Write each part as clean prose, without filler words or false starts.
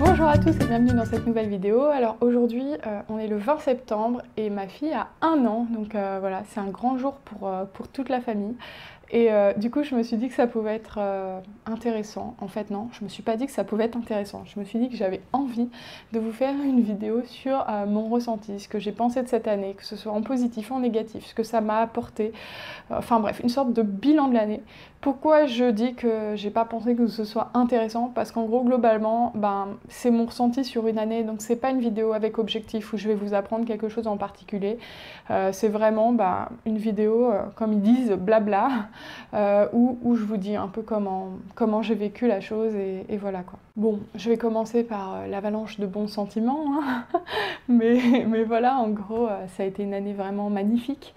Bonjour à tous et bienvenue dans cette nouvelle vidéo. Alors aujourd'hui on est le 20 septembre et ma fille a 1 an, donc voilà, c'est un grand jour pour toute la famille. Et du coup je me suis dit que ça pouvait être intéressant. En fait non, je me suis pas dit que ça pouvait être intéressant. Je me suis dit que j'avais envie de vous faire une vidéo sur mon ressenti, ce que j'ai pensé de cette année, que ce soit en positif, en négatif, ce que ça m'a apporté. Enfin bref, une sorte de bilan de l'année. Pourquoi je dis que j'ai pas pensé que ce soit intéressant? Parce qu'en gros, globalement, c'est mon ressenti sur une année, donc c'est pas une vidéo avec objectif où je vais vous apprendre quelque chose en particulier. C'est vraiment une vidéo, comme ils disent, blabla, où je vous dis un peu comment j'ai vécu la chose et voilà quoi. Bon, je vais commencer par l'avalanche de bons sentiments, hein. mais voilà, en gros, ça a été une année vraiment magnifique.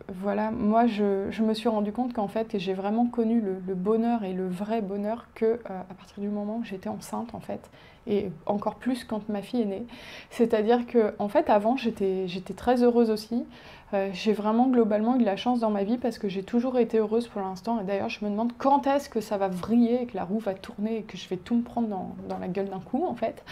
Voilà, moi je me suis rendu compte qu'en fait j'ai vraiment connu le bonheur et le vrai bonheur que à partir du moment où j'étais enceinte en fait, et encore plus quand ma fille est née. C'est-à-dire que en fait avant j'étais très heureuse aussi. J'ai vraiment globalement eu de la chance dans ma vie parce que j'ai toujours été heureuse pour l'instant, et d'ailleurs je me demande quand est-ce que ça va vriller et que la roue va tourner et que je vais tout me prendre dans la gueule d'un coup en fait.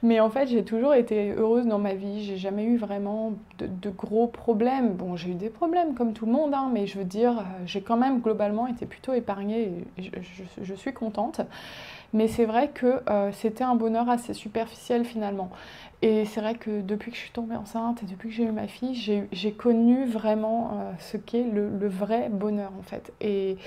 Mais en fait j'ai toujours été heureuse dans ma vie, j'ai jamais eu vraiment de gros problèmes. Bon, j'ai eu des problèmes comme tout le monde, hein, mais je veux dire j'ai quand même globalement été plutôt épargnée et je suis contente. Mais c'est vrai que c'était un bonheur assez superficiel finalement. Et c'est vrai que depuis que je suis tombée enceinte et depuis que j'ai eu ma fille, j'ai connu vraiment ce qu'est le vrai bonheur en fait. Et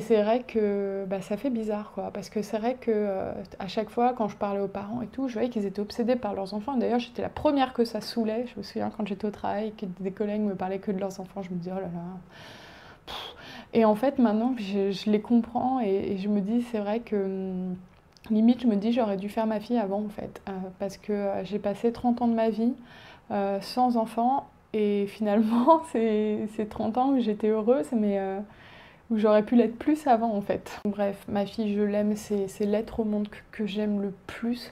c'est vrai que ça fait bizarre quoi, parce que c'est vrai que à chaque fois quand je parlais aux parents et tout, je voyais qu'ils étaient obsédés par leurs enfants. D'ailleurs j'étais la première que ça saoulait. Je me souviens quand j'étais au travail, que des collègues me parlaient que de leurs enfants, je me disais oh là là. Et en fait maintenant je les comprends et je me dis c'est vrai que limite je me dis j'aurais dû faire ma fille avant en fait, parce que j'ai passé 30 ans de ma vie sans enfant et finalement c'est 30 ans où j'étais heureuse mais où j'aurais pu l'être plus avant en fait. Bref, ma fille je l'aime, c'est l'être au monde que j'aime le plus.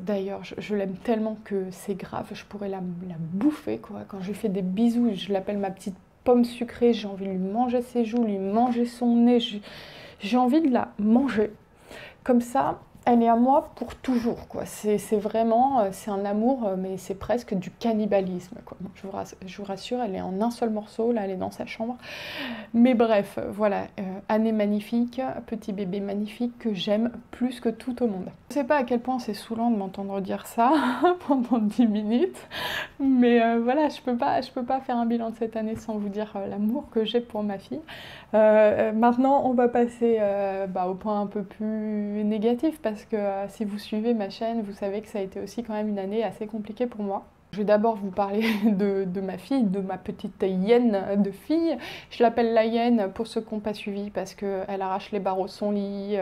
D'ailleurs je l'aime tellement que c'est grave, je pourrais la bouffer quoi. Quand je lui fais des bisous, je l'appelle ma petite pomme sucrée, j'ai envie de lui manger ses joues, lui manger son nez, j'ai envie de la manger. Comme ça, elle est à moi pour toujours, quoi. C'est vraiment, c'est un amour, mais c'est presque du cannibalisme, quoi. Bon, je vous rassure, elle est en un seul morceau, là, elle est dans sa chambre. Mais bref, voilà, année magnifique, petit bébé magnifique que j'aime plus que tout au monde. Je sais pas à quel point c'est saoulant de m'entendre dire ça pendant 10 minutes, mais voilà, je peux pas faire un bilan de cette année sans vous dire l'amour que j'ai pour ma fille. Maintenant, on va passer au point un peu plus négatif, parce que si vous suivez ma chaîne, vous savez que ça a été aussi quand même une année assez compliquée pour moi. Je vais d'abord vous parler de ma fille, de ma petite hyène de fille. Je l'appelle la hyène pour ceux qui n'ont pas suivi parce qu'elle arrache les barreaux de son lit,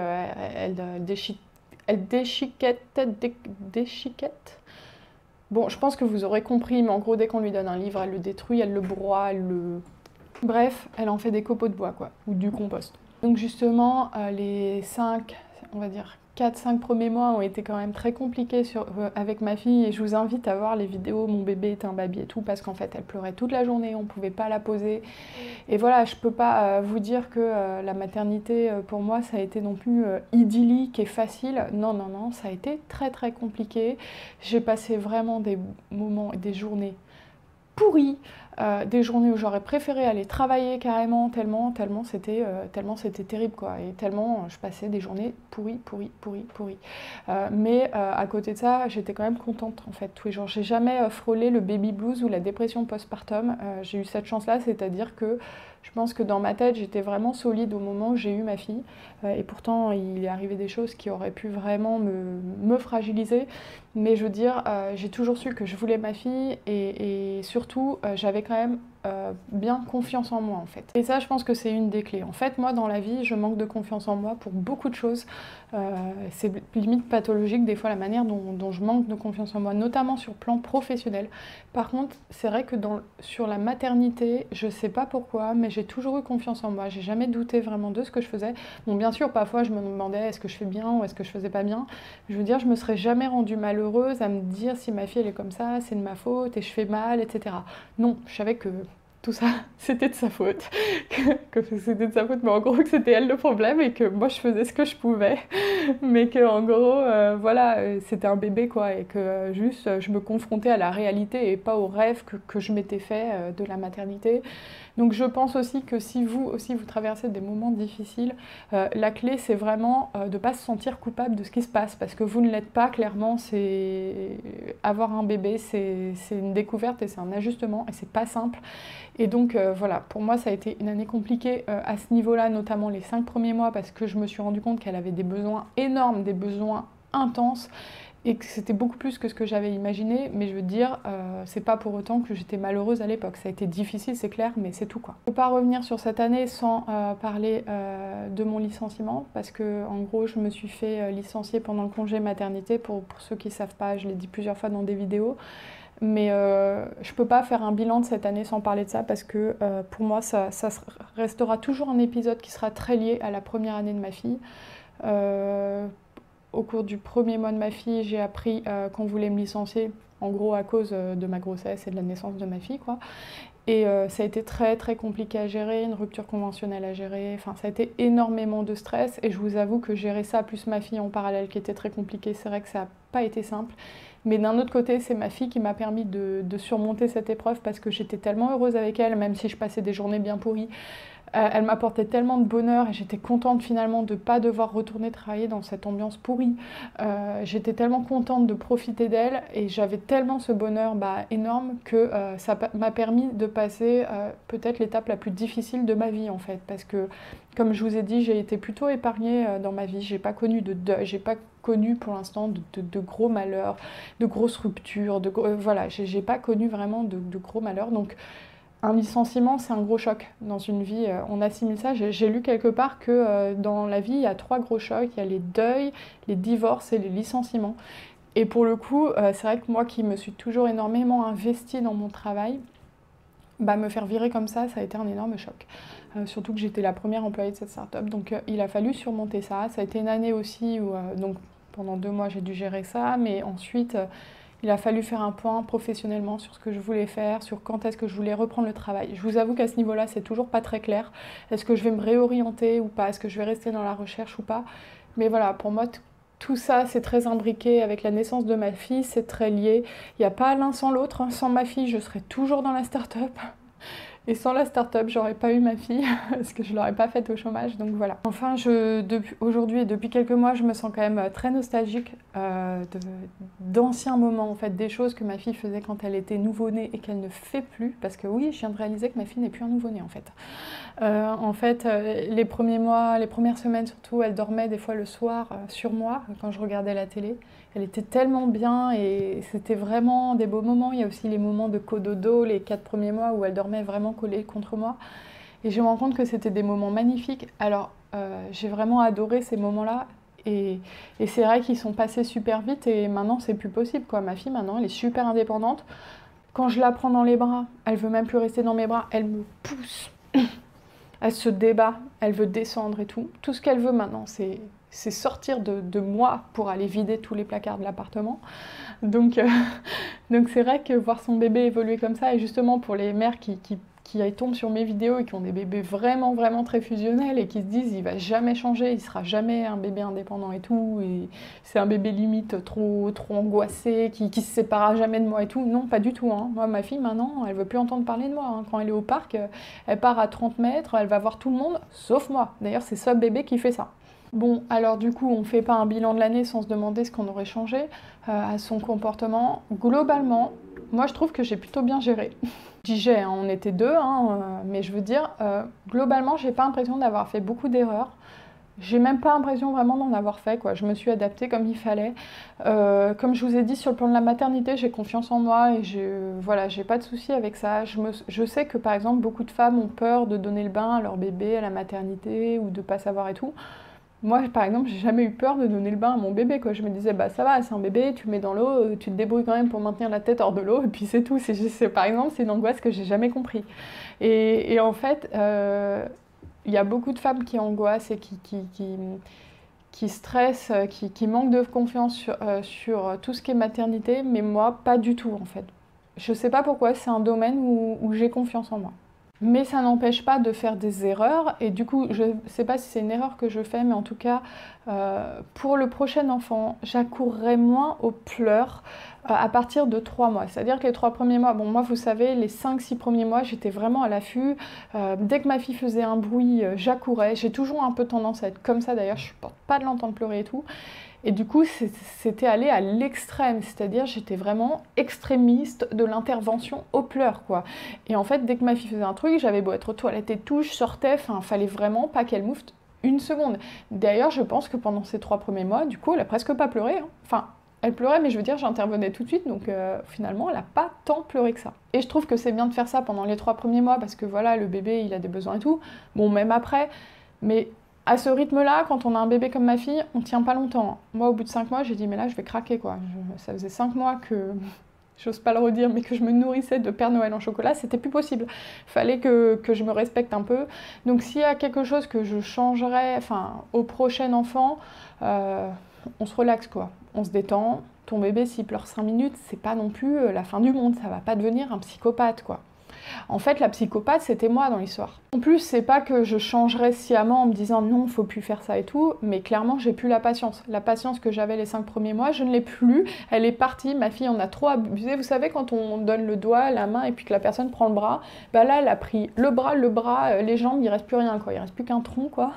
elle déchiquette. Bon, je pense que vous aurez compris, mais en gros, dès qu'on lui donne un livre, elle le détruit, elle le broie, Bref, elle en fait des copeaux de bois, quoi, ou du compost. Donc justement, les 5, on va dire 4-5 premiers mois ont été quand même très compliqués avec ma fille, et je vous invite à voir les vidéos, mon bébé est un baby et tout, parce qu'en fait elle pleurait toute la journée, on pouvait pas la poser. Et voilà, je peux pas vous dire que la maternité pour moi ça a été non plus idyllique et facile. Non, non, non, ça a été très très compliqué. J'ai passé vraiment des moments et des journées pourries, des journées où j'aurais préféré aller travailler carrément, tellement c'était terrible quoi, et tellement je passais des journées pourries. Mais à côté de ça, j'étais quand même contente en fait tous les jours. J'ai jamais frôlé le baby blues ou la dépression postpartum. J'ai eu cette chance là, c'est-à-dire que je pense que dans ma tête j'étais vraiment solide au moment où j'ai eu ma fille, et pourtant il est arrivé des choses qui auraient pu vraiment me fragiliser. Mais je veux dire, j'ai toujours su que je voulais ma fille, et surtout j'avais quand même bien confiance en moi en fait. Et ça je pense que c'est une des clés. En fait moi dans la vie je manque de confiance en moi pour beaucoup de choses. C'est limite pathologique des fois la manière dont je manque de confiance en moi, notamment sur le plan professionnel. Par contre c'est vrai que sur la maternité, je sais pas pourquoi, mais j'ai toujours eu confiance en moi. J'ai jamais douté vraiment de ce que je faisais. Bon bien sûr parfois je me demandais est-ce que je fais bien ou est-ce que je faisais pas bien. Je veux dire je me serais jamais rendue malheureuse à me dire si ma fille elle est comme ça, c'est de ma faute et je fais mal, etc. Non, je savais que tout ça, c'était de sa faute, que c'était de sa faute, mais en gros que c'était elle le problème et que moi je faisais ce que je pouvais, mais que en gros, voilà, c'était un bébé quoi, et que juste je me confrontais à la réalité et pas au rêve que je m'étais fait de la maternité. Donc je pense aussi que si vous aussi vous traversez des moments difficiles, la clé c'est vraiment de ne pas se sentir coupable de ce qui se passe, parce que vous ne l'êtes pas, clairement. Avoir un bébé, c'est une découverte et c'est un ajustement et c'est pas simple. Et donc voilà, pour moi ça a été une année compliquée à ce niveau-là, notamment les 5 premiers mois, parce que je me suis rendu compte qu'elle avait des besoins énormes, des besoins intenses, et que c'était beaucoup plus que ce que j'avais imaginé, mais je veux dire, c'est pas pour autant que j'étais malheureuse à l'époque. Ça a été difficile, c'est clair, mais c'est tout quoi. Je peux pas revenir sur cette année sans parler de mon licenciement, parce que en gros, je me suis fait licencier pendant le congé maternité. Pour ceux qui savent pas, je l'ai dit plusieurs fois dans des vidéos, mais je peux pas faire un bilan de cette année sans parler de ça, parce que pour moi, ça restera toujours un épisode qui sera très lié à la première année de ma fille. Au cours du premier mois de ma fille, j'ai appris qu'on voulait me licencier, en gros à cause de ma grossesse et de la naissance de ma fille, quoi. Et ça a été très très compliqué à gérer, une rupture conventionnelle à gérer, enfin ça a été énormément de stress, et je vous avoue que gérer ça plus ma fille en parallèle qui était très compliqué, c'est vrai que ça n'a pas été simple. Mais d'un autre côté, c'est ma fille qui m'a permis de surmonter cette épreuve, parce que j'étais tellement heureuse avec elle, même si je passais des journées bien pourries. Elle m'apportait tellement de bonheur et j'étais contente finalement de ne pas devoir retourner travailler dans cette ambiance pourrie. J'étais tellement contente de profiter d'elle et j'avais tellement ce bonheur énorme que ça m'a permis de passer peut-être l'étape la plus difficile de ma vie en fait. Parce que comme je vous ai dit, j'ai été plutôt épargnée dans ma vie. J'ai pas connu de deuil, j'ai pas connu pour l'instant de gros malheurs, de grosses ruptures, voilà, j'ai pas connu vraiment de gros malheurs. Donc un licenciement, c'est un gros choc dans une vie. On assimile ça. J'ai lu quelque part que dans la vie, il y a 3 gros chocs. Il y a les deuils, les divorces et les licenciements. Et pour le coup, c'est vrai que moi qui me suis toujours énormément investie dans mon travail, me faire virer comme ça a été un énorme choc. Surtout que j'étais la première employée de cette start-up. Donc il a fallu surmonter ça. Ça a été une année aussi où donc, pendant 2 mois, j'ai dû gérer ça. Mais ensuite... il a fallu faire un point professionnellement sur ce que je voulais faire, sur quand est-ce que je voulais reprendre le travail. Je vous avoue qu'à ce niveau-là, c'est toujours pas très clair. Est-ce que je vais me réorienter ou pas? Est-ce que je vais rester dans la recherche ou pas? Mais voilà, pour moi, tout ça, c'est très imbriqué avec la naissance de ma fille, c'est très lié. Il n'y a pas l'un sans l'autre. Sans ma fille, je serais toujours dans la start-up. Et sans la start-up, j'aurais pas eu ma fille, parce que je l'aurais pas faite au chômage, donc voilà. Enfin, aujourd'hui et depuis quelques mois, je me sens quand même très nostalgique d'anciens moments, en fait, des choses que ma fille faisait quand elle était nouveau-née et qu'elle ne fait plus, parce que oui, je viens de réaliser que ma fille n'est plus un nouveau-né, en fait. Les premiers mois, les premières semaines surtout, elle dormait des fois le soir sur moi, quand je regardais la télé. Elle était tellement bien et c'était vraiment des beaux moments. Il y a aussi les moments de cododo, les 4 premiers mois où elle dormait vraiment collée contre moi. Et je me rends compte que c'était des moments magnifiques. Alors, j'ai vraiment adoré ces moments-là. Et c'est vrai qu'ils sont passés super vite et maintenant, c'est plus possible, quoi. Ma fille, maintenant, elle est super indépendante. Quand je la prends dans les bras, elle veut même plus rester dans mes bras. Elle me pousse. Elle se débat. Elle veut descendre et tout. Tout ce qu'elle veut maintenant, c'est sortir de moi pour aller vider tous les placards de l'appartement. Donc c'est vrai que voir son bébé évoluer comme ça, et justement pour les mères qui tombent sur mes vidéos et qui ont des bébés vraiment vraiment très fusionnels et qui se disent il va jamais changer, il sera jamais un bébé indépendant et tout, et c'est un bébé limite trop angoissé, qui se séparera jamais de moi et tout. Non, pas du tout, hein. Moi, ma fille maintenant, elle veut plus entendre parler de moi, hein. Quand elle est au parc, elle part à 30 mètres, elle va voir tout le monde, sauf moi. D'ailleurs, c'est ce bébé qui fait ça. Bon, alors du coup, on ne fait pas un bilan de l'année sans se demander ce qu'on aurait changé à son comportement. Globalement, moi je trouve que j'ai plutôt bien géré. Je dis j'ai, hein, on était 2, mais je veux dire, globalement, j'ai pas l'impression d'avoir fait beaucoup d'erreurs. J'ai même pas l'impression vraiment d'en avoir fait, quoi. Je me suis adaptée comme il fallait. Comme je vous ai dit, sur le plan de la maternité, j'ai confiance en moi et j'ai pas de soucis avec ça. Je sais que par exemple, beaucoup de femmes ont peur de donner le bain à leur bébé à la maternité ou de pas savoir et tout. Moi, par exemple, j'ai jamais eu peur de donner le bain à mon bébé, quoi. Je me disais, bah ça va, c'est un bébé, tu le mets dans l'eau, tu te débrouilles quand même pour maintenir la tête hors de l'eau, et puis c'est tout. Par exemple, c'est une angoisse que j'ai jamais compris. Et en fait, il y a beaucoup de femmes qui angoissent et qui stressent, qui manquent de confiance sur tout ce qui est maternité, mais moi, pas du tout, en fait. Je sais pas pourquoi, c'est un domaine où j'ai confiance en moi. Mais ça n'empêche pas de faire des erreurs, et du coup, je ne sais pas si c'est une erreur que je fais, mais en tout cas, pour le prochain enfant, j'accourrai moins aux pleurs à partir de 3 mois. C'est-à-dire que les 3 premiers mois, bon moi vous savez, les 5-6 premiers mois, j'étais vraiment à l'affût. Dès que ma fille faisait un bruit, j'accourais. J'ai toujours un peu tendance à être comme ça d'ailleurs, je supporte pas de l'entendre pleurer et tout. Et du coup, c'était allé à l'extrême, c'est-à-dire j'étais vraiment extrémiste de l'intervention aux pleurs, quoi. Et en fait, dès que ma fille faisait un truc, j'avais beau être aux toilettes et tout, je sortais, enfin, fallait vraiment pas qu'elle moufte une seconde. D'ailleurs, je pense que pendant ces 3 premiers mois, du coup, elle a presque pas pleuré, hein. Enfin, elle pleurait, mais je veux dire, j'intervenais tout de suite, donc finalement, elle a pas tant pleuré que ça. Et je trouve que c'est bien de faire ça pendant les 3 premiers mois, parce que voilà, le bébé, il a des besoins et tout. Bon, même après, mais à ce rythme-là, quand on a un bébé comme ma fille, on tient pas longtemps. Moi, au bout de 5 mois, j'ai dit, mais là, je vais craquer, quoi. Ça faisait 5 mois que, j'ose pas le redire, mais que je me nourrissais de Père Noël en chocolat, c'était plus possible. Fallait que je me respecte un peu. Donc, s'il y a quelque chose que je changerais, enfin, au prochain enfant, on se relaxe, quoi. On se détend. Ton bébé, s'il pleure 5 minutes, c'est pas non plus la fin du monde. Ça va pas devenir un psychopathe, quoi. En fait, la psychopathe, c'était moi dans l'histoire. En plus, c'est pas que je changerais sciemment en me disant non, faut plus faire ça et tout, mais clairement, j'ai plus la patience. La patience que j'avais les 5 premiers mois, je ne l'ai plus. Elle est partie, ma fille en a trop abusé. Vous savez, quand on donne le doigt, la main, et puis que la personne prend le bras, bah là, elle a pris le bras, les jambes, il reste plus rien, quoi. Il reste plus qu'un tronc, quoi.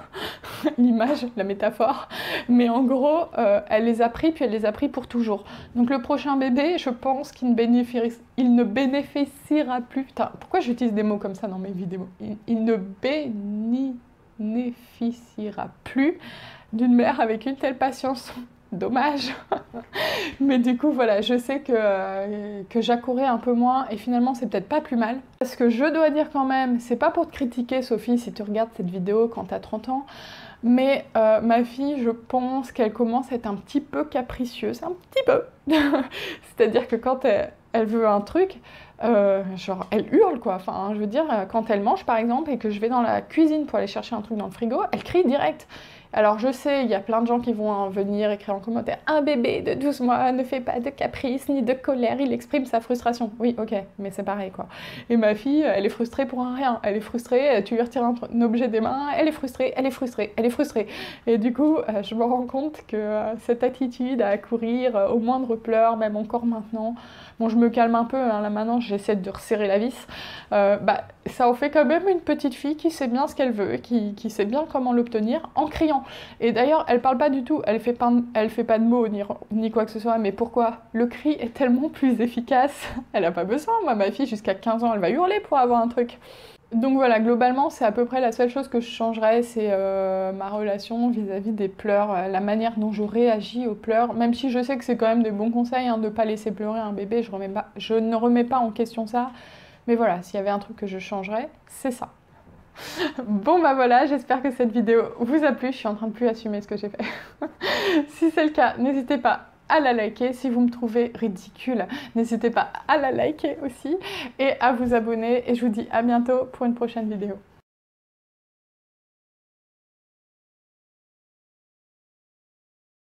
L'image, la métaphore. Mais en gros, elle les a pris, puis elle les a pris pour toujours. Donc le prochain bébé, je pense qu'il ne bénéficiera plus. Putain, pourquoi j'utilise des mots comme ça dans mes vidéos? Il ne bénéficiera plus d'une mère avec une telle patience. Dommage. Mais du coup, voilà, je sais que j'accourais un peu moins, et finalement, c'est peut-être pas plus mal. Parce que je dois dire quand même, c'est pas pour te critiquer, Sophie, si tu regardes cette vidéo quand t'as 30 ans, mais ma fille, je pense qu'elle commence à être un petit peu capricieuse, un petit peu. C'est-à-dire que quand elle veut un truc, genre elle hurle, quoi. Enfin, je veux dire, quand elle mange par exemple et que je vais dans la cuisine pour aller chercher un truc dans le frigo, elle crie direct. Alors je sais, il y a plein de gens qui vont venir écrire en commentaire « Un bébé de 12 mois ne fait pas de caprice ni de colère, il exprime sa frustration. » Oui, ok, mais c'est pareil, quoi. Et ma fille, elle est frustrée pour un rien. Elle est frustrée, tu lui retires un objet des mains, elle est frustrée, elle est frustrée, elle est frustrée. Et du coup, je me rends compte que cette attitude à courir au moindre pleur, même encore maintenant, bon, je me calme un peu, hein, là maintenant j'essaie de resserrer la vis, bah, ça en fait quand même une petite fille qui sait bien ce qu'elle veut, qui sait bien comment l'obtenir en criant. Et d'ailleurs, elle parle pas du tout, elle fait pas de mots ni quoi que ce soit, mais pourquoi? Le cri est tellement plus efficace, elle a pas besoin. Moi, ma fille, jusqu'à 15 ans, elle va hurler pour avoir un truc. Donc voilà, globalement, c'est à peu près la seule chose que je changerais, c'est ma relation vis-à-vis des pleurs, la manière dont je réagis aux pleurs, même si je sais que c'est quand même des bons conseils, hein, de ne pas laisser pleurer un bébé, je ne remets pas en question ça, mais voilà, s'il y avait un truc que je changerais, c'est ça. Bon bah voilà, j'espère que cette vidéo vous a plu, je suis en train de plus assumer ce que j'ai fait. Si c'est le cas, n'hésitez pas à la liker. Si vous me trouvez ridicule, n'hésitez pas à la liker aussi et à vous abonner. Et je vous dis à bientôt pour une prochaine vidéo.